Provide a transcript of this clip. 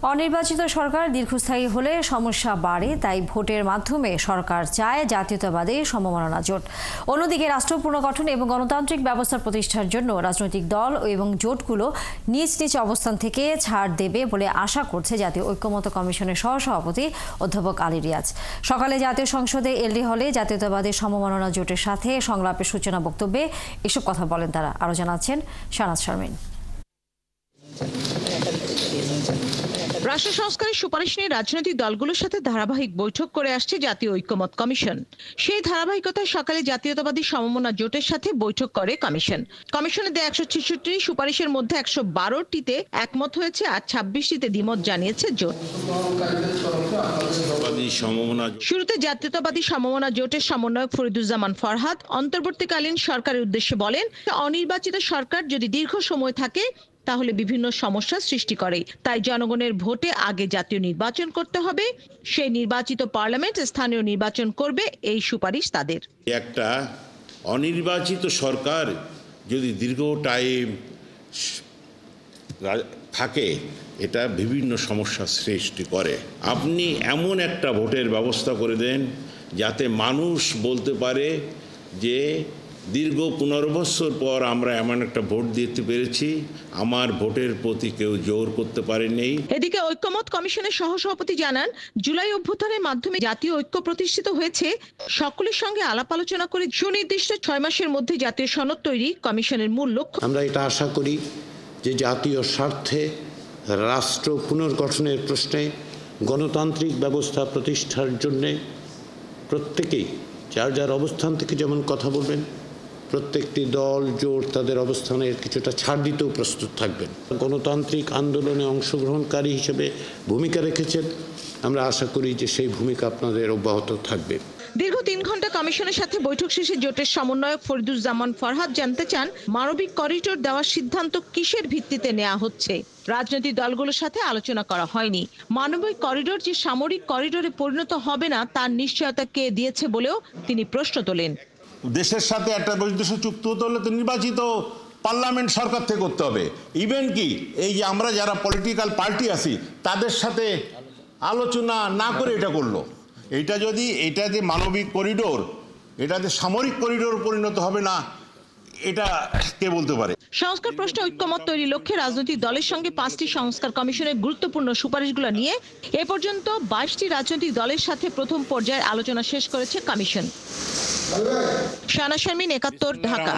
অনির্বাচিত সরকার দীর্ঘস্থায়ী হলে সমস্যা বাড়ে, তাই ভোটের মাধ্যমে সরকার চায় জাতীয়তাবাদী সমমনা জোট। অন্যদিকে রাষ্ট্র পুনর্গঠন এবং গণতান্ত্রিক ব্যবস্থা প্রতিষ্ঠার জন্য রাজনৈতিক দল এবং জোটগুলো নিজ নিজ অবস্থান থেকে ছাড় দেবে বলে আশা করছে জাতীয় ঐক্যমত্য কমিশনের সহসভাপতি অধ্যাপক আলী রিয়াজ। সকালে জাতীয় সংসদে এলডি হলে জাতীয়তাবাদী সমমনা জোটের সাথে সংলাপের সূচনা বক্তব্যে এসব কথা বলেন তারা। আরও জানাচ্ছেন শাহনাজ শারমিন। রাষ্ট্র সংস্কারের সুপারিশ নিয়ে রাজনৈতিক দলগুলোর সাথে ধারাবাহিক বৈঠক করে আসছে জাতীয় ঐক্যমত্য কমিশন। সেই ধারাবাহিকতায় সকালে জাতীয়তাবাদী সমমনা জোটের সাথে বৈঠক করে কমিশন। কমিশনের দেয়া 166টি সুপারিশের মধ্যে 112টিতে একমত হয়েছে আর 26টিতে দ্বিমত জানিয়েছে জোট। শুরুতে জাতীয়তাবাদী সমমনা জোটের সমন্বয়ক ফরিদুজ্জামান ফরহাদ অন্তর্বর্তীকালীন সরকারের উদ্দেশ্যে বলেন, অনির্বাচিত সরকার যদি দীর্ঘ সময় থাকে তাহলে বিভিন্ন সমস্যার সৃষ্টি করে, তাই জনগণের ভোটে আগে জাতীয় নির্বাচন করতে হবে। সেই নির্বাচিত পার্লামেন্ট স্থানীয় নির্বাচন করবে, এই সুপারিশ তাদের। একটা অনির্বাচিত সরকার যদি দীর্ঘ টাইম থাকে, এটা বিভিন্ন সমস্যার সৃষ্টি করে। আপনি এমন একটা ভোটের ব্যবস্থা করে দেন যাতে মানুষ বলতে পারে যে দীর্ঘ 15 বছর পর আমরা এমন একটা ভোট দিতে পেরেছি, আমার ভোটের প্রতি কেউ জোর করতে পারেনি। এদিকে ঐক্যমত্য কমিশনের সহসভাপতি জানান, জুলাই অভ্যুত্থানের মাধ্যমে জাতীয় ঐক্য প্রতিষ্ঠিত হয়েছে। সকলের সঙ্গে আলাপ আলোচনা করে সুনির্দিষ্ট 6 মাসের মধ্যে জাতীয় সনদ তৈরি কমিশনের মূল লক্ষ্য। আমরা এটা আশা করি যে জাতীয় স্বার্থে রাষ্ট্র পুনর্গঠনের প্রশ্নে গণতান্ত্রিক ব্যবস্থা প্রতিষ্ঠার জন্য প্রত্যেকেই যার যার অবস্থান থেকে যেমন কথা বলবেন, প্রত্যেকটি দল জোট তাদের অবস্থানের কিছুটা ছাড় দিতেও প্রস্তুত থাকবেন। গণতান্ত্রিক আন্দোলনে অংশগ্রহণকারী হিসেবে ভূমিকা রেখেছেন, আমরা আশা করি যে সেই ভূমিকা আপনাদের অব্যাহত থাকবে। দীর্ঘ 3 ঘন্টা কমিশনের সাথে বৈঠক শেষে জোটের সমন্বয়ক ফরিদুজ্জামান ফরহাদ জানতে চান, মানবিক করিডোর দেওয়ার সিদ্ধান্ত কিসের ভিত্তিতে নেওয়া হচ্ছে। রাজনৈতিক দলগুলোর সাথে আলোচনা করা হয়নি। মানবিক করিডোর যে সামরিক করিডোরে পরিণত হবে না তার নিশ্চয়তা কে দিয়েছে বলেও তিনি প্রশ্ন তোলেন। দেশের সাথে একটা বৈদেশিক চুক্তি হতে হলে তো নির্বাচিত পার্লামেন্ট সরকার থেকে করতে হবে। ইভেন কি এই যে আমরা যারা পলিটিক্যাল পার্টি আছি তাদের সাথে আলোচনা না করে এটা করলো। এটা যে মানবিক করিডোর, এটা যে সামরিক করিডোর পরিণত হবে না, এটা কে বলতে পারে? সংস্কার প্রশ্নে ঐক্যমত তৈরির লক্ষ্যে রাজনৈতিক দলের সঙ্গে 5টি সংস্কার কমিশনের গুরুত্বপূর্ণ সুপারিশগুলো নিয়ে এ পর্যন্ত 22টি রাজনৈতিক দলের সাথে প্রথম পর্যায়ের আলোচনা শেষ করেছে কমিশন। শাহনাজ শারমিন, 71, ঢাকা।